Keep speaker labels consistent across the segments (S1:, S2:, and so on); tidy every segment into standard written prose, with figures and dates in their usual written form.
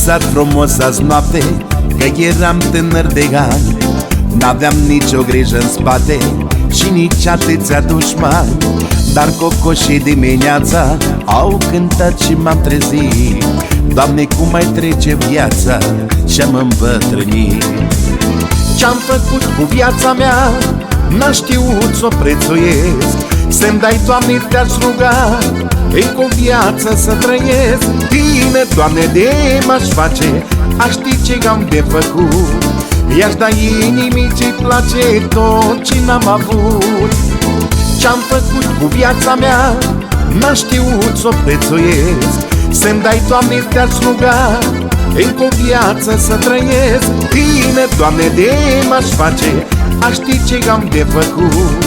S1: visat frumos azi noapte, că eram tânăr de ani. N-aveam nicio grijă în spate și nici atâția dușmani. Dar cocoșii dimineața au cântat și m-am trezit. Doamne, cum mai trece viața și-am îmbătrânit. Ce-am făcut cu viața mea n-am știut să o prețuiesc. Să-mi dai, Doamne, te-aș ruga încă o viață să trăiesc. Bine, Doamne, de m-aș face, aș ști ce am de făcut. I-aș da inimii ce-i place tot ce n-am avut. Ce-am făcut cu viața mea n-am știut să o prețuiesc. Să-mi dai, Doamne, te-aș ruga încă o viață să trăiesc. Bine, Doamne, de m-aș face, aș ști ce am de făcut.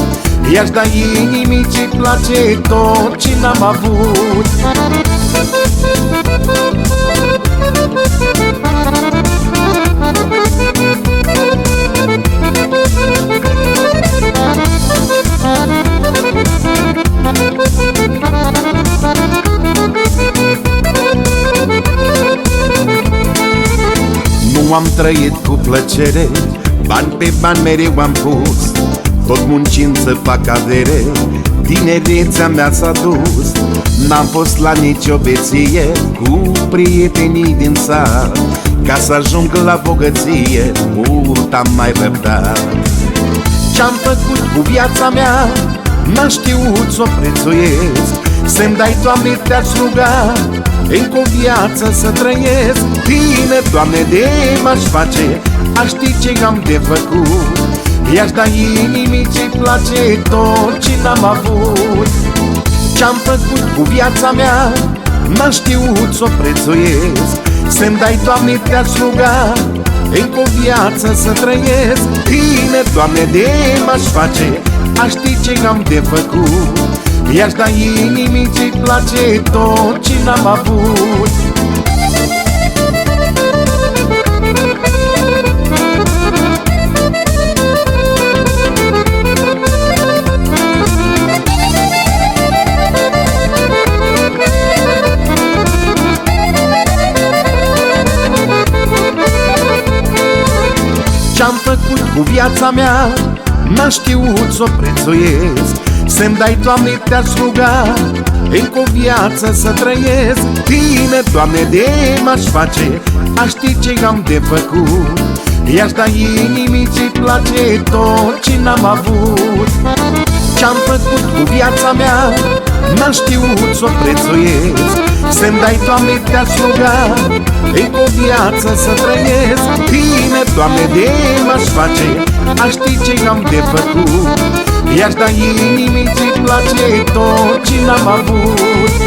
S1: I-aș da inimii ce-i place tot ce n-am avut. Nu am trăit cu plăcere, bani pe bani mereu am pus, tot muncind să fac avere, tinerețea mea s-a dus. N-am fost la nicio beție cu prietenii din sat, ca să ajung la bogăție mult am mai răbdat. Ce-am făcut cu viața mea n-am știut să o prețuiesc. Să-mi dai, Doamne, te-aș ruga încă o viață să trăiesc. Bine, Doamne, de m-aș face, aș ști ce am de făcut. I-aș da inimii ce-i place tot ce n-am avut. Ce-am făcut cu viața mea n-am știut să o prețuiesc. Să-mi dai, Doamne, te-aș ruga încă o viață să trăiesc. Bine, Doamne, de m-aș face, aș ști ce am de făcut. I-aș da inimii ce-i place tot ce n-am avut. Ce-am făcut cu viața mea n-am știut să o prețuiesc. Să-mi dai, Doamne, te-aș ruga încă o viață să trăiesc. Bine, Doamne, de m-aș face, aș ști ce am de făcut. I-aș da inimii ce-i place tot ce n-am avut. Ce-am făcut cu viața mea n-am știut să o prețuiesc. Să-mi dai, Doamne, te-aș ruga încă o viață să trăiesc. Bine, Doamne, de m-aș face, aș ști ce am de făcut. I-aș da inimii ce-i place tot ce n-am avut.